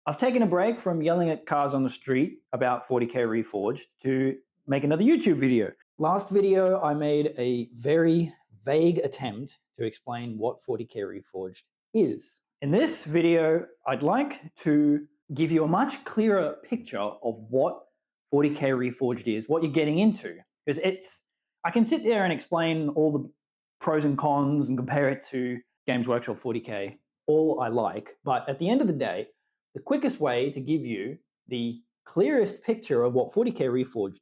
I've taken a break from yelling at cars on the street about 40k Reforged to make another YouTube video. Last video, I made a very vague attempt to explain what 40k Reforged is. In this video, I'd like to give you a much clearer picture of what 40k Reforged is, what you're getting into. Because I can sit there and explain all the pros and cons and compare it to Games Workshop 40k all I like, but at the end of the day, the quickest way to give you the clearest picture of what 40k Reforged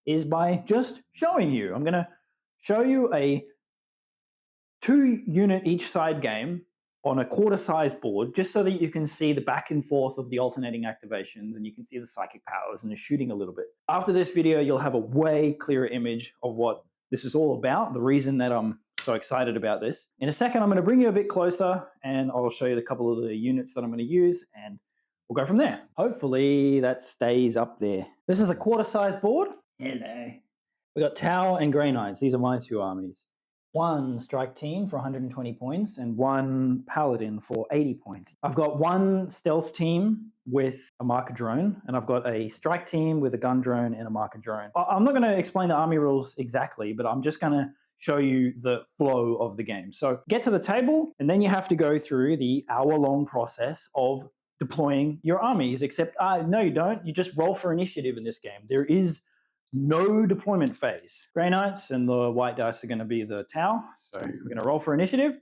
is by just showing you. I'm going to show you a 2-unit each side game on a quarter-size board, just so that you can see the back and forth of the alternating activations and you can see the psychic powers and the shooting a little bit. After this video, you'll have a way clearer image of what this is all about, the reason that I'm so excited about this. In a second, I'm going to bring you a bit closer and I'll show you a couple of the units that I'm going to use and we'll go from there. Hopefully that stays up there. This is a quarter-size board. Hello. We got Tau and Grey Knights. These are my two armies. One strike team for 120 points and one paladin for 80 points. I've got one stealth team with a marker drone, and I've got a strike team with a gun drone and a marker drone. I'm not going to explain the army rules exactly, but I'm just going to show you the flow of the game. So get to the table, and then you have to go through the hour-long process of deploying your armies, except no, you don't. You just roll for initiative in this game. There is no deployment phase. Grey Knights and the white dice are going to be the Tau. So we're going to roll for initiative.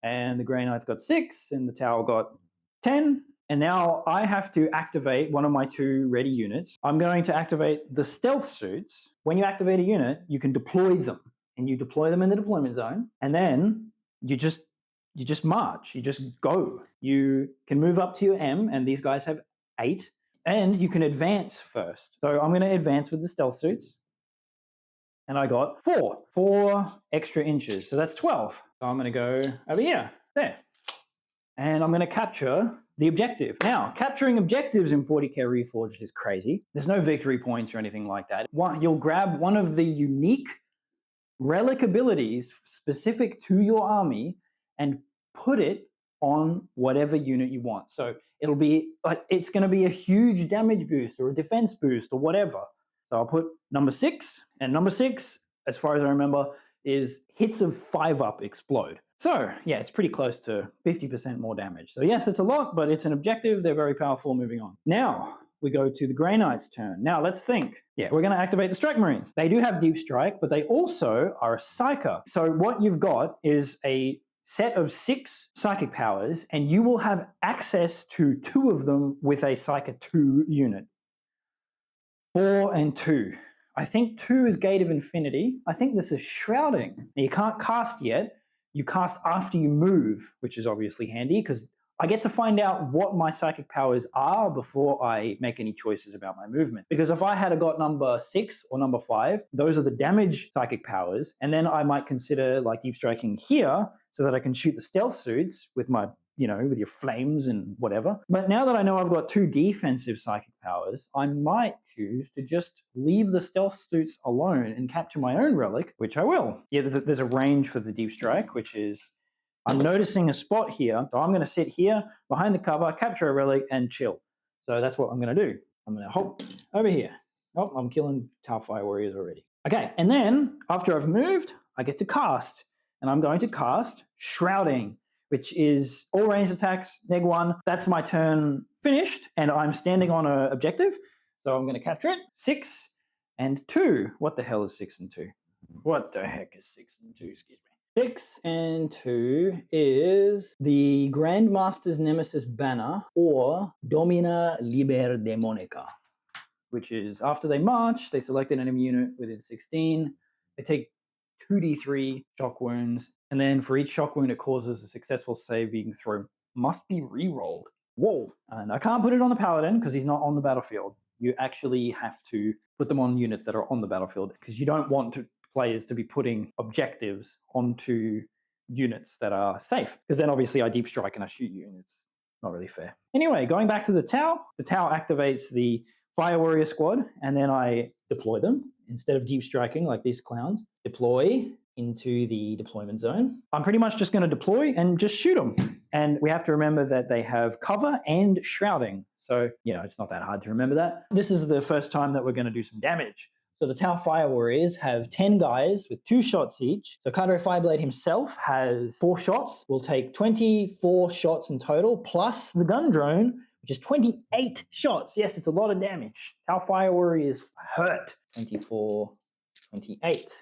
And the Grey Knights got 6 and the Tau got 10. And now I have to activate one of my 2 ready units. I'm going to activate the stealth suits. When you activate a unit, you can deploy them. And you deploy them in the deployment zone. And then you just march. You just go. You can move up to your M, and these guys have 8. And you can advance first. So I'm going to advance with the stealth suits. And I got 4 extra inches. So that's 12. So I'm going to go over here, there. And I'm going to capture the objective. Now, capturing objectives in 40k Reforged is crazy. There's no victory points or anything like that. You'll grab one of the unique relic abilities specific to your army and put it on whatever unit you want. So it'll be like, it's going to be a huge damage boost or a defense boost or whatever. So I'll put number 6, and number 6, as far as I remember, is hits of 5-up explode. So yeah, it's pretty close to 50% more damage. So yes, it's a lot, but it's an objective. They're very powerful. Moving on. Now we go to the Grey Knights' turn. Now let's think. Yeah, we're going to activate the Strike Marines. They do have Deep Strike, but they also are a Psyker. So what you've got is a set of 6 psychic powers, and you will have access to 2 of them with a Psyker 2 unit. 4 and 2. I think 2 is Gate of Infinity. I think this is Shrouding. Now, you can't cast yet. You cast after you move, which is obviously handy because I get to find out what my psychic powers are before I make any choices about my movement. Because if I had got number 6 or number 5, those are the damage psychic powers, and then I might consider like deep striking here so that I can shoot the stealth suits with my, with your flames and whatever. But now that I know I've got 2 defensive psychic powers, I might choose to just leave the stealth suits alone and capture my own relic, which I will. Yeah, there's a range for the deep strike, which is, I'm noticing a spot here, so I'm going to sit here behind the cover, capture a relic, and chill. So that's what I'm going to do. I'm going to hop over here. Oh, I'm killing Tau Fire Warriors already. Okay, and then after I've moved, I get to cast. And I'm going to cast Shrouding, which is all ranged attacks, -1. That's my turn finished, and I'm standing on an objective. So I'm going to capture it. 6 and 2. What the hell is 6 and 2? What the heck is 6 and 2? Excuse me. 6 and 2 is the Grandmaster's Nemesis Banner, or Domina Liber Demonica, which is after they march, they select an enemy unit within 16. They take 2d3 shock wounds, and then for each shock wound it causes a successful saving throw must be re-rolled. Whoa! And I can't put it on the Paladin because he's not on the battlefield. You actually have to put them on units that are on the battlefield because you don't want players to be putting objectives onto units that are safe, because then obviously I deep strike and I shoot you and it's not really fair. Anyway, going back to the Tau activates the Fire Warrior squad, and then I deploy them instead of deep striking like these clowns. Deploy, into the deployment zone. I'm pretty much just going to deploy and just shoot them. And we have to remember that they have cover and shrouding. So, it's not that hard to remember that. This is the first time that we're going to do some damage. So the Tau Fire Warriors have 10 guys with 2 shots each. So Cardo Fireblade himself has 4 shots. We'll take 24 shots in total, plus the gun drone, which is 28 shots. Yes, it's a lot of damage. Tau Fire Warriors hurt. 24, 28.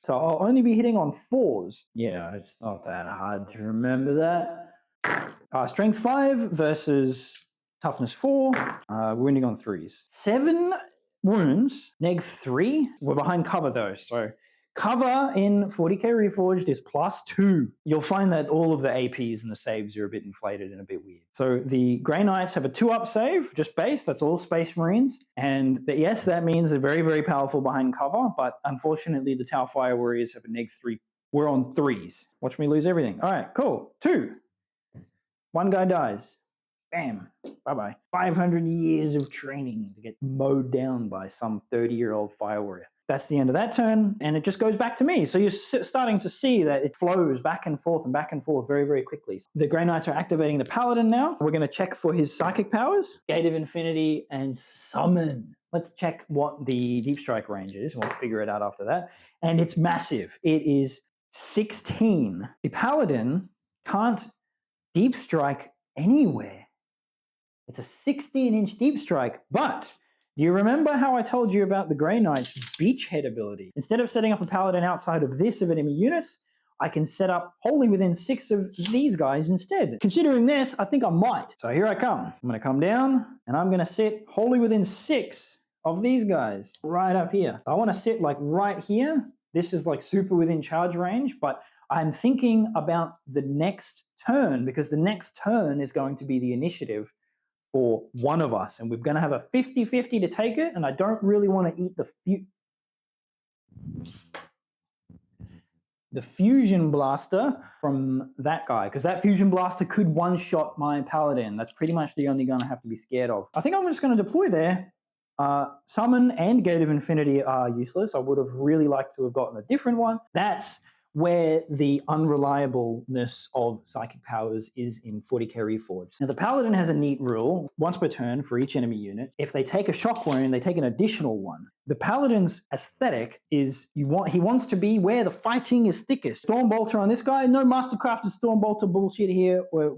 So I'll only be hitting on 4s. Yeah, it's not that hard to remember that. Strength 5 versus toughness 4. Wounding on 3s. 7 wounds, neg 3. We're behind cover though, so cover in 40k Reforged is +2. You'll find that all of the APs and the saves are a bit inflated and a bit weird. So the Grey Knights have a 2-up save, just base, that's all Space Marines. And yes, that means they're very, very powerful behind cover, but unfortunately the Tau Fire Warriors have a neg 3. We're on 3s. Watch me lose everything. All right, cool. 2. 1 guy dies. Bam. Bye-bye. 500 years of training to get mowed down by some 30-year-old fire warrior. That's the end of that turn, and it just goes back to me. So you're starting to see that it flows back and forth very, very quickly. The Grey Knights are activating the Paladin now. We're going to check for his psychic powers, Gate of Infinity, and Summon. Let's check what the Deep Strike range is. We'll figure it out after that. And it's massive. It is 16. The Paladin can't Deep Strike anywhere. It's a 16-inch deep strike, but do you remember how I told you about the Grey Knight's beachhead ability? Instead of setting up a Paladin outside of this of enemy units, I can set up wholly within 6 of these guys instead. Considering this, I think I might. So here I come. I'm going to come down, and I'm going to sit wholly within 6 of these guys right up here. I want to sit like right here. This is like super within charge range, but I'm thinking about the next turn, because the next turn is going to be the initiative for one of us, and we're going to have a 50-50 to take it, and I don't really want to eat the fusion blaster from that guy, because that fusion blaster could one-shot my Paladin. That's pretty much the only gun I have to be scared of. I think I'm just going to deploy there. Summon and Gate of Infinity are useless. I would have really liked to have gotten a different one. That's where the unreliableness of psychic powers is in 40k Reforged. Now the Paladin has a neat rule: once per turn for each enemy unit, if they take a shock wound, they take an additional one. The Paladin's aesthetic is he wants to be where the fighting is thickest. Stormbolter on this guy, no mastercrafted Stormbolter bullshit here. Where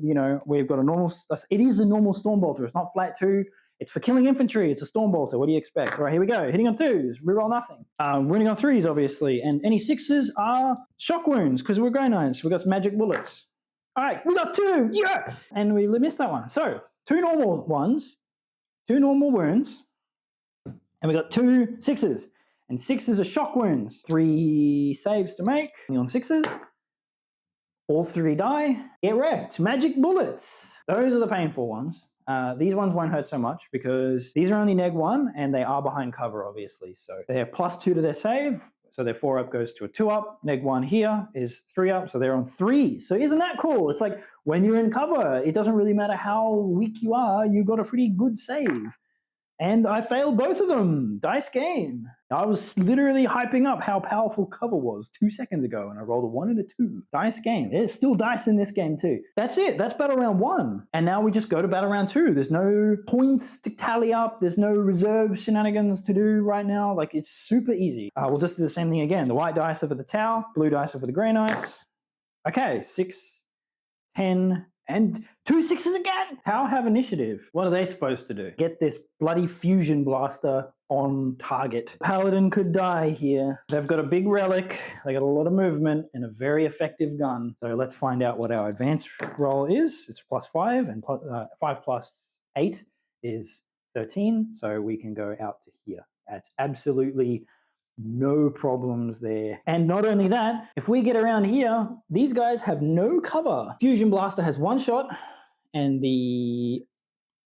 we've got a normal. It is a normal Stormbolter. It's not flat 2. It's for killing infantry. It's a Stormbolter. What do you expect? All right, here we go. Hitting on 2s. Reroll nothing. Winning on 3s, obviously. And any 6s are shock wounds, because we're Grey Knights. We've got some magic bullets. All right, we got 2. Yeah! And we missed that one. So, 2 normal ones, 2 normal wounds, and we got 2 6s. And 6s are shock wounds. 3 saves to make on 6s. All 3 die. Get wrecked. Magic bullets. Those are the painful ones. These ones won't hurt so much because these are only neg 1 and they are behind cover, obviously. So they're +2 to their save. So their 4-up goes to a 2-up. Neg 1 here is 3-up. So they're on 3. So isn't that cool? It's like when you're in cover, it doesn't really matter how weak you are. You got a pretty good save. And I failed both of them. Dice game. I was literally hyping up how powerful cover was 2 seconds ago, and I rolled a 1 and a 2. Dice game. There's still dice in this game too. That's it. That's battle round 1. And now we just go to battle round 2. There's no points to tally up. There's no reserve shenanigans to do right now. Like, it's super easy. We'll just do the same thing again. The white dice are for the Tau. Blue dice are for the Grey Knights. Okay, 6, 10, and 2 6s again. Tau have initiative. What are they supposed to do? Get this bloody fusion blaster on target. Paladin could die here. They've got a big relic. They got a lot of movement and a very effective gun. So let's find out what our advanced roll is. It's +5, and 5 plus 8 is 13. So we can go out to here. That's absolutely no problems there. And not only that, if we get around here, these guys have no cover. Fusion Blaster has 1 shot, and the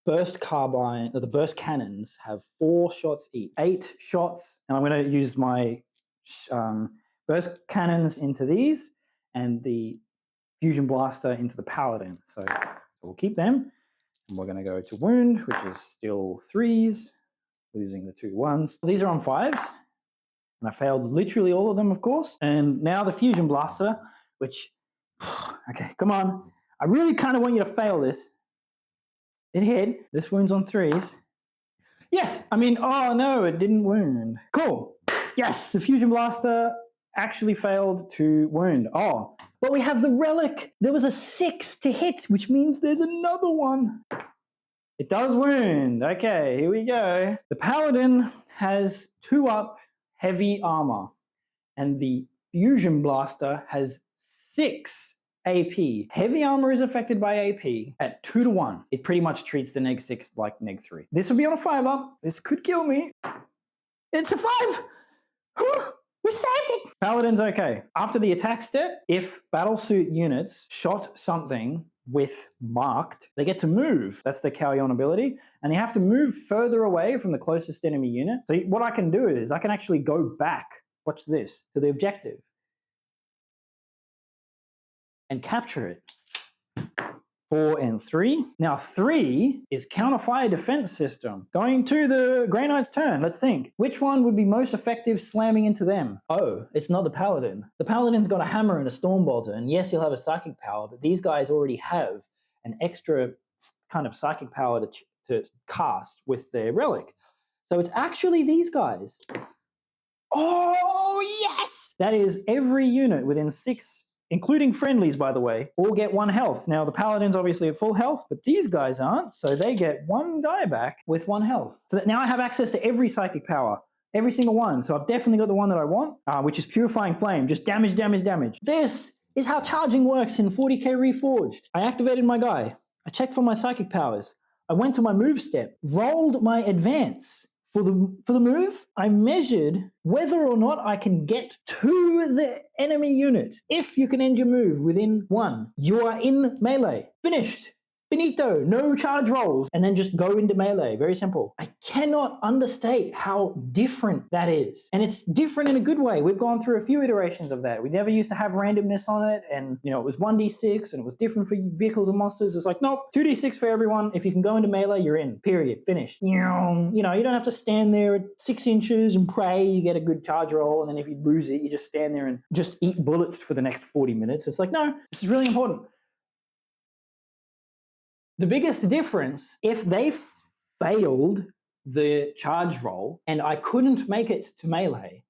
burst carbine, or the burst cannons, have 4 shots each. 8 shots, and I'm going to use my burst cannons into these, and the Fusion Blaster into the Paladin. So we'll keep them, and we're going to go to wound, which is still 3s, losing the 2 1s. These are on 5s. And I failed literally all of them, of course. And now the Fusion Blaster, which, okay, come on. I really kind of want you to fail this. It hit. This wounds on 3s. Yes, I mean, oh no, it didn't wound. Cool. Yes, the Fusion Blaster actually failed to wound. Oh, but we have the relic. There was a 6 to hit, which means there's another one. It does wound. Okay, here we go. The Paladin has 2-up heavy armor, and the Fusion Blaster has 6 AP. Heavy armor is affected by AP at 2-1. It pretty much treats the neg 6 like neg 3. This will be on a 5-up. This could kill me. It's a 5! We saved it! Paladin's okay. After the attack step, if battlesuit units shot something with marked, they get to move. That's the carry on ability. And they have to move further away from the closest enemy unit. So what I can do is I can actually go back, watch this, to the objective and capture it. 4 and 3. Now 3 is counter fire defense system. Going to the Grey Knight's turn, let's think. Which one would be most effective slamming into them? Oh, it's not the Paladin. The Paladin's got a hammer and a Stormbolter, and yes, he'll have a psychic power, but these guys already have an extra kind of psychic power to cast with their relic. So it's actually these guys. Oh, yes! That is every unit within 6, including friendlies, by the way, all get 1 health. Now, the Paladin's obviously at full health, but these guys aren't, so they get 1 die back with 1 health. So that now I have access to every psychic power, every single one. So I've definitely got the one that I want, which is Purifying Flame, just damage, damage, damage. This is how charging works in 40k Reforged. I activated my guy. I checked for my psychic powers. I went to my move step, rolled my advance. For the move, I measured whether or not I can get to the enemy unit. If you can end your move within 1, you are in melee. Finished. Finito. No charge rolls. And then just go into melee. Very simple. I cannot understate how different that is. And it's different in a good way. We've gone through a few iterations of that. We never used to have randomness on it. And, you know, it was 1d6 and it was different for vehicles and monsters. It's like, nope, 2d6 for everyone. If you can go into melee, you're in. Period. Finished. You know, you don't have to stand there at 6 inches and pray you get a good charge roll. And then if you lose it, you just stand there and just eat bullets for the next 40 minutes. It's like, no, this is really important. The biggest difference, if they failed the charge roll and I couldn't make it to melee,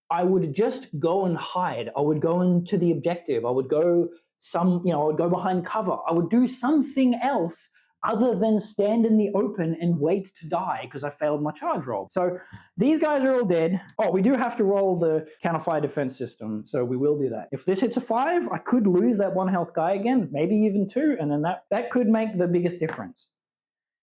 I would just go and hide. I would go into the objective. I would go I would go behind cover. I would do something else other than stand in the open and wait to die because I failed my charge roll. So these guys are all dead. Oh, we do have to roll the counter-fire defense system, so we will do that. If this hits a 5, I could lose that 1 health guy again, maybe even 2, and then that could make the biggest difference.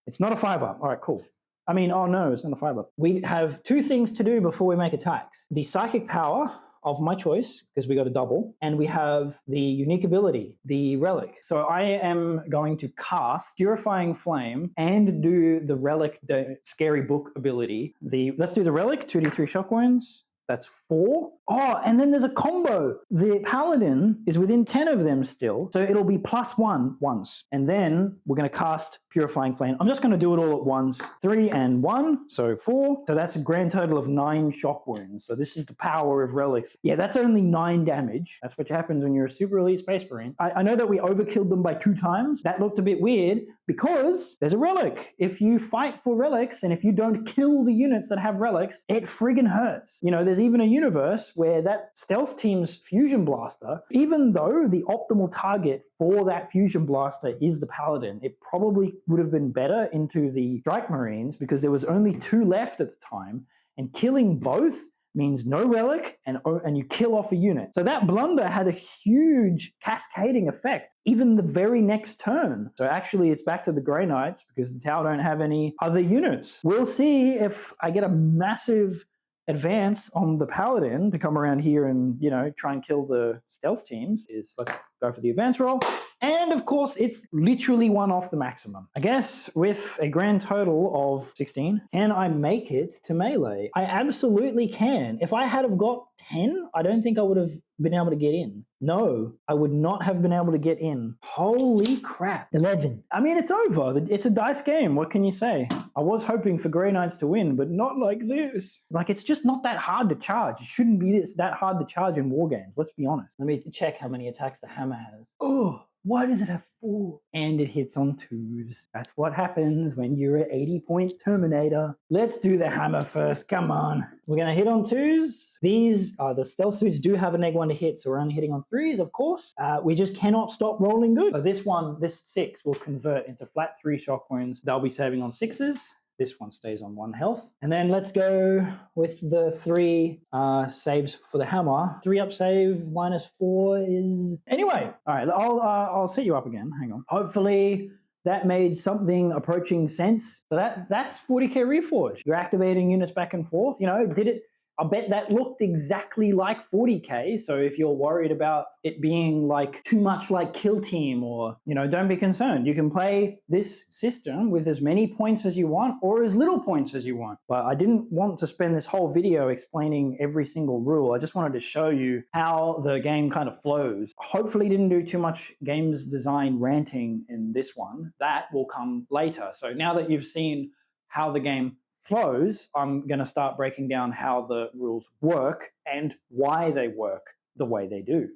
It's not a 5-up. All right, cool. I mean, oh no, it's not a 5-up. We have 2 things to do before we make attacks. The psychic power of my choice, because we got a double, and we have the unique ability, the relic. So I am going to cast Purifying Flame and do the relic, the scary book ability. Let's do the relic, 2d3 shock wounds. That's 4. Oh, and then there's a combo. The Paladin is within 10 of them still, so it'll be +1 once. And then we're going to cast Purifying Flame. I'm just going to do it all at once. 3 and 1, so 4. So that's a grand total of 9 shock wounds. So this is the power of relics. Yeah, that's only 9 damage. That's what happens when you're a super elite Space Marine. I know that we overkilled them by 2 times. That looked a bit weird because there's a relic. If you fight for relics and if you don't kill the units that have relics, it friggin' hurts. You know, there's even a universe where that stealth team's Fusion Blaster, even though the optimal target for that Fusion Blaster is the Paladin, it probably would have been better into the Strike Marines because there was only 2 left at the time, and killing both means no relic and you kill off a unit. So that blunder had a huge cascading effect, even the very next turn. So actually it's back to the Grey Knights because the Tau don't have any other units. We'll see if I get a massive advance on the Paladin to come around here and, try and kill the stealth teams. Let's go for the advance roll. And of course, it's literally 1 off the maximum. I guess with a grand total of 16, can I make it to melee? I absolutely can. If I had have got 10, I don't think I would have been able to get in. No, I would not have been able to get in. Holy crap. 11. I mean, it's over. It's a dice game. What can you say? I was hoping for Grey Knights to win, but not like this. Like, it's just not that hard to charge. It shouldn't be that hard to charge in war games. Let's be honest. Let me check how many attacks the hammer has. Oh, why does it have 4? And it hits on 2s. That's what happens when you're an 80-point Terminator. Let's do the hammer first. Come on. We're going to hit on 2s. These, the stealth suits do have a -1 to hit, so we're only hitting on 3s, of course. We just cannot stop rolling good. So this 6 will convert into flat 3 shock wounds. They'll be saving on 6s. This one stays on 1 health. And then let's go with the 3 saves for the hammer. 3 up save -4 is... Anyway, all right, I'll set you up again. Hang on. Hopefully that made something approaching sense. So that's 40k Reforged. You're activating units back and forth. You know, did it... I bet that looked exactly like 40k, so if you're worried about it being like too much like Kill Team, or, you know, don't be concerned. You can play this system with as many points as you want or as little points as you want. But I didn't want to spend this whole video explaining every single rule. I just wanted to show you how the game kind of flows. Hopefully didn't do too much games design ranting in this one. That will come later. So now that you've seen how the game flows, I'm going to start breaking down how the rules work and why they work the way they do.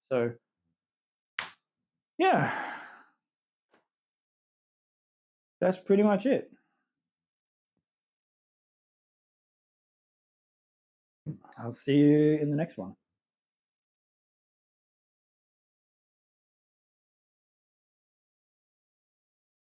So, yeah, that's pretty much it. I'll see you in the next one.